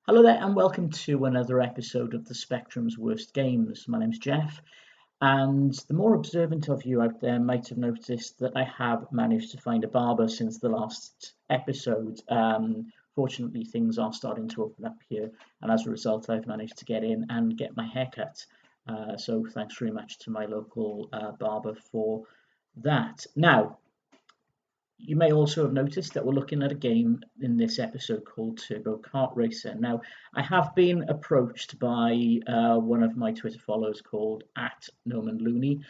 Hello there, and welcome to another episode of the Spectrum's Worst Games. My name's Jeff, and the more observant of you out there might have noticed that I have managed to find a barber since the last episode. Fortunately, things are starting to open up here, and as a result, I've managed to get in and get my hair cut. So thanks very much to my local barber for that. Now, you may also have noticed that we're looking at a game in this episode called Turbo Kart Racer. Now, I have been approached by one of my Twitter followers called @NomanLooney,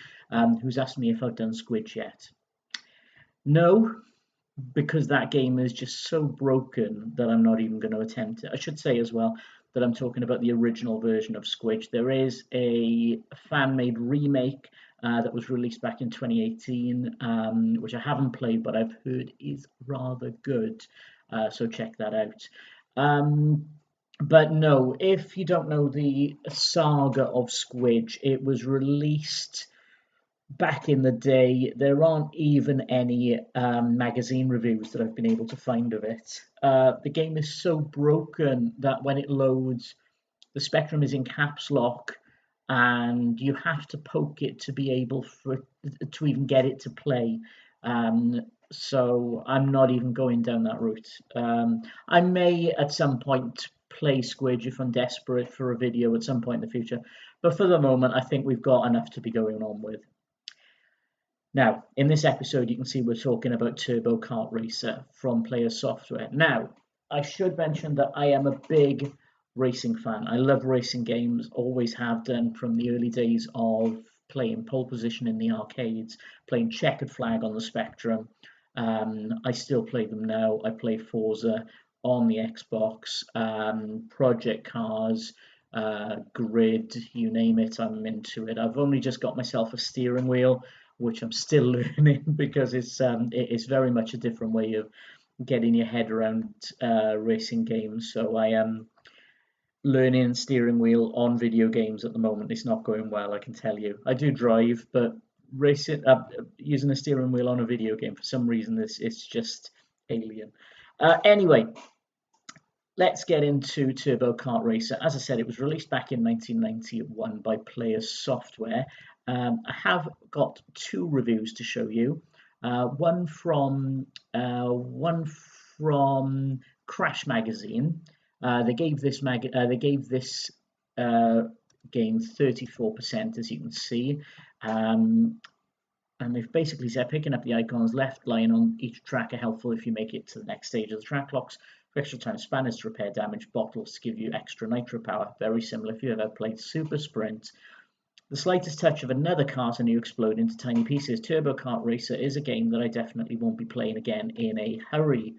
who's asked me if I've done Squidge yet. No, because that game is just so broken that I'm not even going to attempt it. I should say as well that I'm talking about the original version of Squidge. There is a fan-made remake that was released back in 2018, which I haven't played, but I've heard is rather good. So check that out. But no, if you don't know the Saga of Squidge, it was released back in the day. There aren't even any magazine reviews that I've been able to find of it. The game is so broken that when it loads, the spectrum is in caps lock, and you have to poke it to be able to even get it to play. So I'm not even going down that route. I may at some point play Squidge if I'm desperate for a video at some point in the future, but for the moment I think we've got enough to be going on with. Now, in this episode, you can see we're talking about Turbo Kart Racer from Players Software. Now, I should mention that I am a big racing fan. I love racing games, always have done from the early days of playing pole position in the arcades, playing Checkered Flag on the Spectrum. I still play them now. I play Forza on the Xbox, Project Cars, Grid, you name it, I'm into it. I've only just got myself a steering wheel, which I'm still learning because it is very much a different way of getting your head around racing games. So I am learning steering wheel on video games at the moment. It's not going well, I can tell you. I do drive, but racing using a steering wheel on a video game, for some reason, it's just alien. Anyway, let's get into Turbo Kart Racer. As I said, it was released back in 1991 by Players Software. I have got two reviews to show you. One from Crash Magazine. They gave this game 34%, as you can see, and they've basically said picking up the icons left line on each track are helpful if you make it to the next stage of the track. Locks for extra time, spanners to repair damage, bottles to give you extra nitro power. Very similar if you ever played Super Sprint. The slightest touch of another kart and you explode into tiny pieces. Turbo Kart Racer is a game that I definitely won't be playing again in a hurry.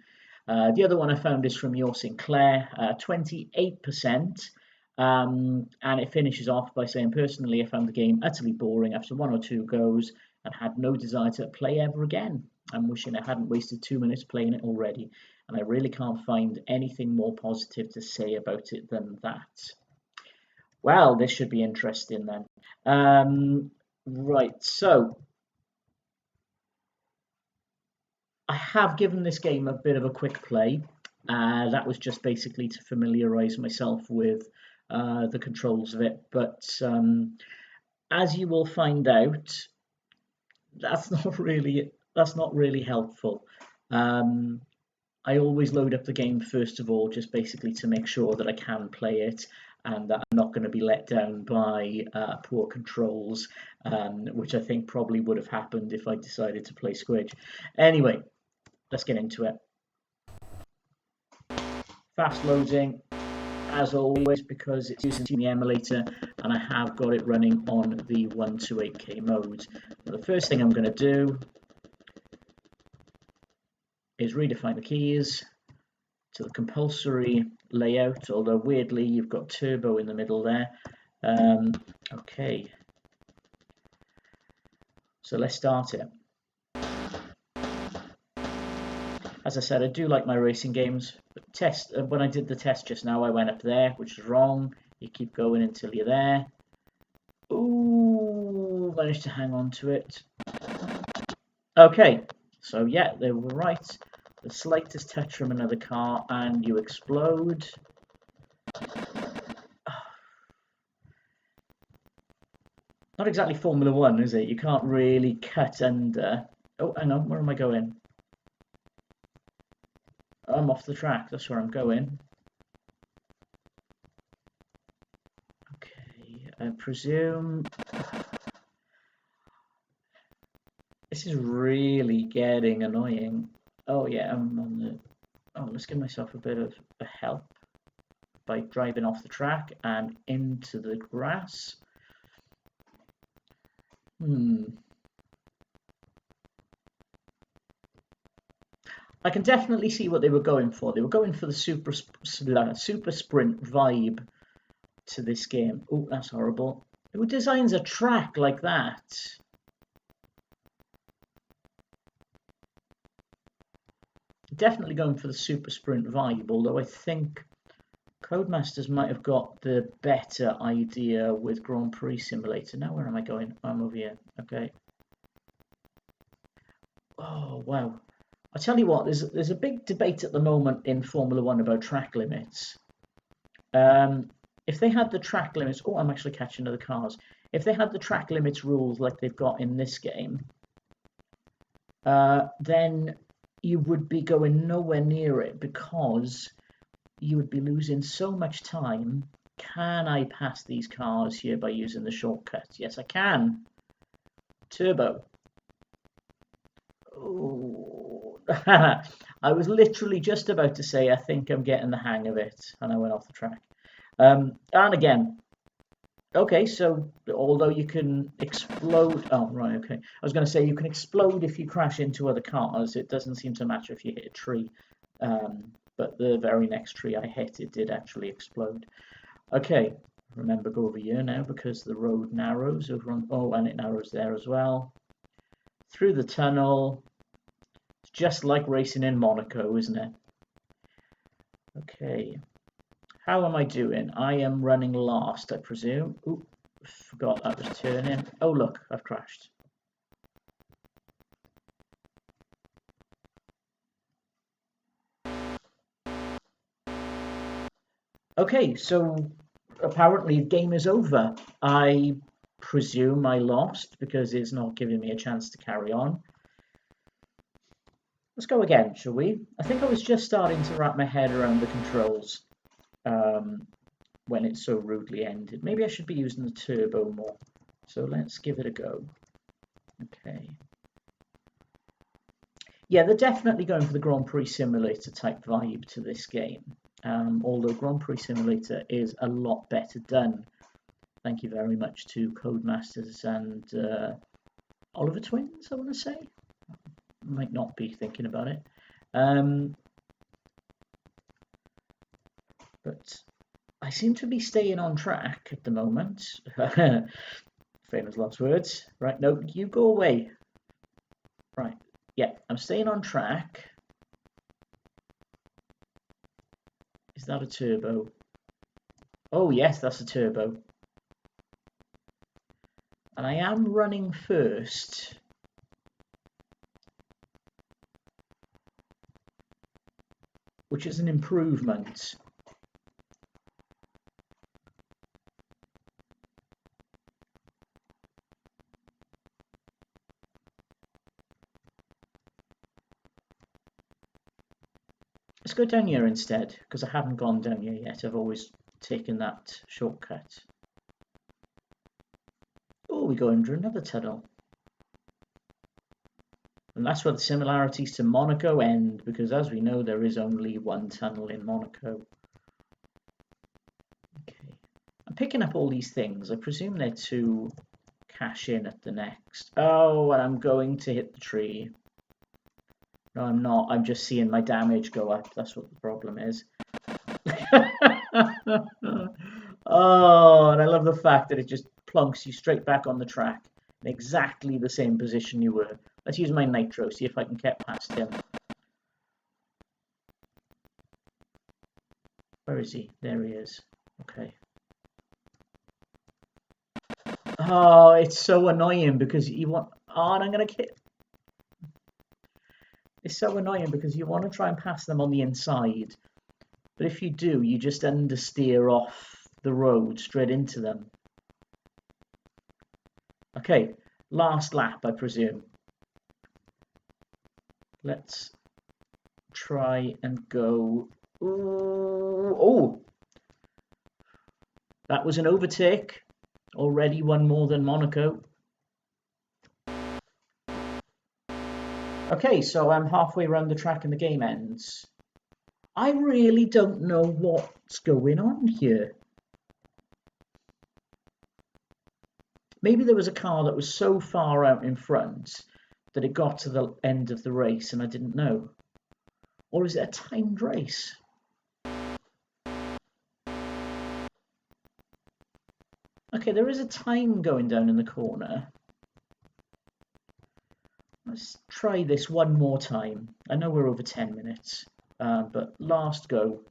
The other one I found is from Your Sinclair, 28%, and it finishes off by saying, personally, I found the game utterly boring after one or two goes and had no desire to play ever again. I'm wishing I hadn't wasted 2 minutes playing it already, and I really can't find anything more positive to say about it than that. Well, this should be interesting then. Right, so I have given this game a bit of a quick play. That was just basically to familiarise myself with the controls of it. But as you will find out, that's not really helpful. I always load up the game first of all, just basically to make sure that I can play it and that I'm not going to be let down by poor controls, which I think probably would have happened if I decided to play Squidge. Anyway, let's get into it. Fast loading, as always, because it's using the emulator and I have got it running on the 128K mode. Now, the first thing I'm going to do is redefine the keys to the compulsory layout, although weirdly you've got turbo in the middle there. Okay, so let's start it. As I said, I do like my racing games. But when I did the test just now, I went up there, which is wrong. You keep going until you're there. Ooh, managed to hang on to it. Okay, so yeah, they were right. The slightest touch from another car and you explode. Not exactly Formula One, is it? You can't really cut under. Oh, hang on, where am I going? I'm off the track, that's where I'm going. Okay, I presume... This is really getting annoying. Oh yeah, I'm on the... Oh, let's give myself a bit of a help by driving off the track and into the grass. I can definitely see what they were going for. They were going for the super sprint vibe to this game. Oh, that's horrible. Who designs a track like that? Definitely going for the super sprint vibe, although I think Codemasters might have got the better idea with Grand Prix Simulator. Now where am I going? I'm over here. Okay. Oh wow. I tell you what, there's a big debate at the moment in Formula One about track limits. If they had the track limits, oh, I'm actually catching other cars. If they had the track limits rules like they've got in this game, then you would be going nowhere near it because you would be losing so much time. Can I pass these cars here by using the shortcut? Yes, I can. Turbo. Oh, I was literally just about to say I think I'm getting the hang of it, and I went off the track. And again, okay, so although you can explode, oh right, okay, I was going to say you can explode if you crash into other cars. It doesn't seem to matter if you hit a tree, but the very next tree I hit, it did actually explode. Okay, remember, go over here now because the road narrows over on, oh, and it narrows there as well. Through the tunnel. It's just like racing in Monaco, isn't it? Okay. How am I doing? I am running last, I presume. Oop, forgot that was turning. Oh, look, I've crashed. Okay, so apparently the game is over. I presume I lost because it's not giving me a chance to carry on. Let's go again, shall we? I think I was just starting to wrap my head around the controls when it so rudely ended. Maybe I should be using the turbo more. So let's give it a go. Okay. Yeah, they're definitely going for the Grand Prix Simulator type vibe to this game. Although Grand Prix Simulator is a lot better done. Thank you very much to Codemasters and Oliver Twins, I want to say. Might not be thinking about it. But I seem to be staying on track at the moment. Famous last words. Right, no, you go away. Right, yeah, I'm staying on track. Is that a turbo? Oh, yes, that's a turbo. And I am running first. Which is an improvement. Let's go down here instead, because I haven't gone down here yet. I've always taken that shortcut. Oh, we go under another tunnel. And that's where the similarities to Monaco end, because as we know, there is only one tunnel in Monaco. Okay. I'm picking up all these things. I presume they're to cash in at the next. Oh, and I'm going to hit the tree. No, I'm not. I'm just seeing my damage go up. That's what the problem is. Oh, and I love the fact that it just plunks you straight back on the track in exactly the same position you were. Let's use my nitro, see if I can get past him. Where is he? There he is. Okay. Oh, it's so annoying because you want... Oh, and I'm going to kick... It's so annoying because you want to try and pass them on the inside, But if you do, you just understeer off the road straight into them. Okay, last lap, I presume. Let's try and go. Ooh, oh, that was an overtake. Already one more than Monaco. Okay, so I'm halfway around the track and the game ends. I really don't know what's going on here. Maybe there was a car that was so far out in front that it got to the end of the race and I didn't know. Or is it a timed race? Okay, there is a time going down in the corner. Let's try this one more time. I know we're over 10 minutes, but last go.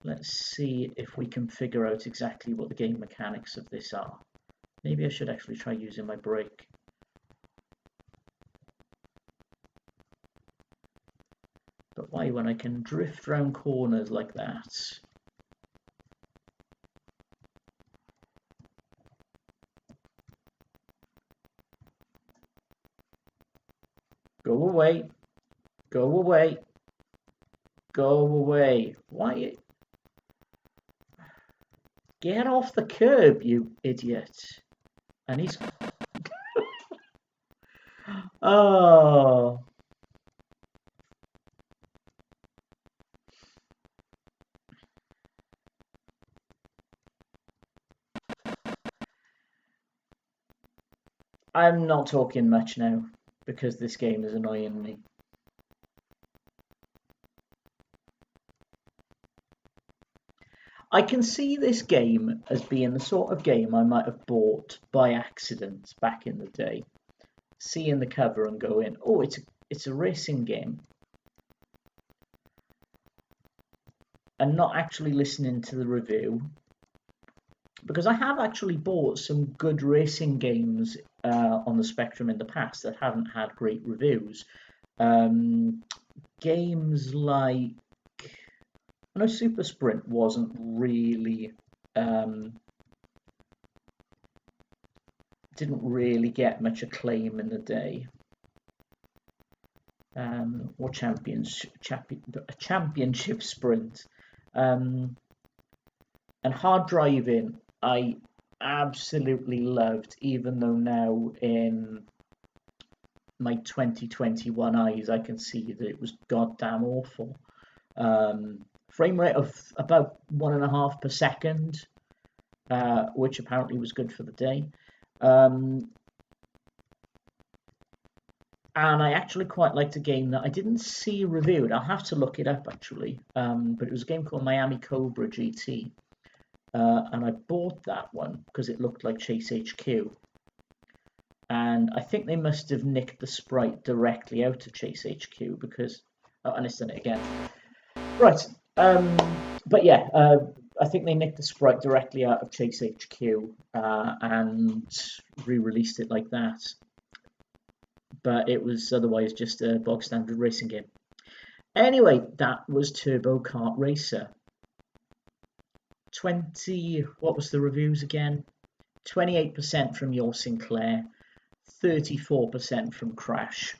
Let's see if we can figure out exactly what the game mechanics of this are. Maybe I should actually try using my brake. But why, when I can drift round corners like that? Go away. Go away. Go away. Why? Get off the curb, you idiot. And he's... Oh. I'm not talking much now because this game is annoying me. I can see this game as being the sort of game I might have bought by accident back in the day. Seeing the cover and going, oh, it's a racing game. And not actually listening to the review. Because I have actually bought some good racing games on the Spectrum in the past that haven't had great reviews. Games like... I know Super Sprint wasn't really... didn't really get much acclaim in the day. Or championship sprint. And hard driving, I absolutely loved, even though now in my 2021 eyes, I can see that it was goddamn awful. Frame rate of about 1.5 per second, which apparently was good for the day. And I actually quite liked a game that I didn't see reviewed. I'll have to look it up actually. But it was a game called Miami Cobra GT. And I bought that one because it looked like Chase HQ. And I think they must have nicked the sprite directly out of Chase HQ because... Oh, and it's done it again. Right. But yeah, I think they nicked the sprite directly out of Chase HQ and re-released it like that. But it was otherwise just a bog standard racing game. Anyway, that was Turbo Kart Racer. 20, what was the reviews again? 28% from Your Sinclair, 34% from Crash.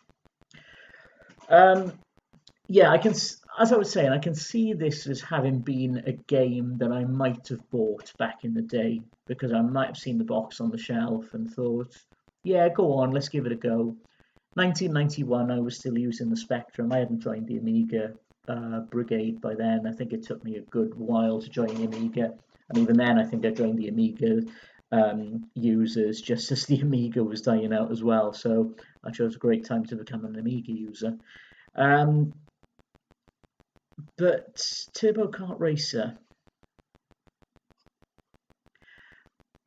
Yeah, I can, as I was saying, I can see this as having been a game that I might have bought back in the day because I might have seen the box on the shelf and thought, yeah, go on, let's give it a go. 1991, I was still using the Spectrum. I hadn't joined the Amiga brigade by then. I think it took me a good while to join the Amiga, and even then I think I joined the Amiga users just as the Amiga was dying out as well, so I chose a great time to become an Amiga user. But Turbo Kart Racer,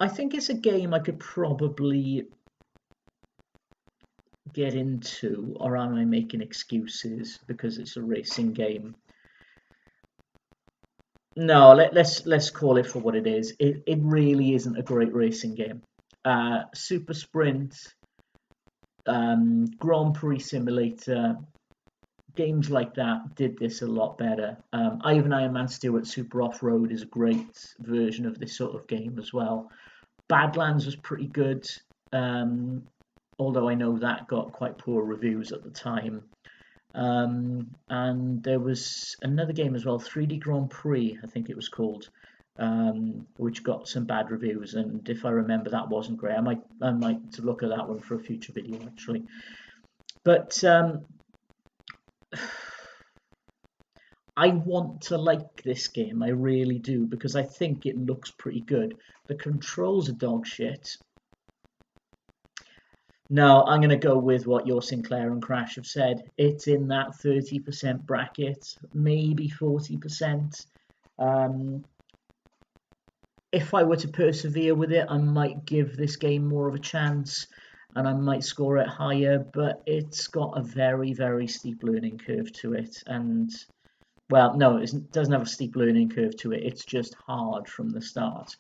I think it's a game I could probably get into, or am I making excuses because it's a racing game? No, let's call it for what it is. It really isn't a great racing game. Super Sprint, Grand Prix Simulator, games like that did this a lot better. Even Iron Man Stewart Super Off-Road is a great version of this sort of game as well. Badlands was pretty good, although I know that got quite poor reviews at the time. And there was another game as well, 3D Grand Prix, I think it was called, which got some bad reviews. And if I remember, that wasn't great. I might look at that one for a future video actually. But I want to like this game, I really do, because I think it looks pretty good. The controls are dog shit. No, I'm going to go with what Your Sinclair and Crash have said. It's in that 30% bracket, maybe 40%. If I were to persevere with it, I might give this game more of a chance and I might score it higher, but it's got a very, very steep learning curve to it. And, well, no, it doesn't have a steep learning curve to it. It's just hard from the start.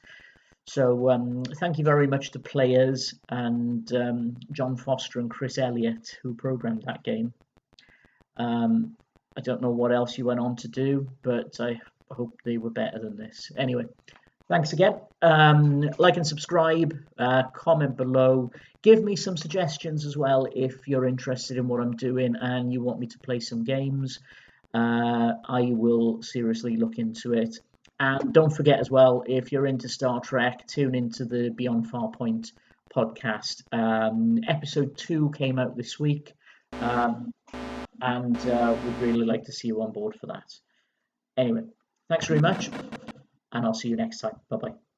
So thank you very much to players and John Foster and Chris Elliott who programmed that game. I don't know what else you went on to do, but I hope they were better than this. Anyway, thanks again. Like and subscribe, comment below. Give me some suggestions as well if you're interested in what I'm doing and you want me to play some games. I will seriously look into it. And don't forget as well, if you're into Star Trek, tune into the Beyond Farpoint podcast. Episode 2 came out this week, and we'd really like to see you on board for that. Anyway, thanks very much, and I'll see you next time. Bye-bye.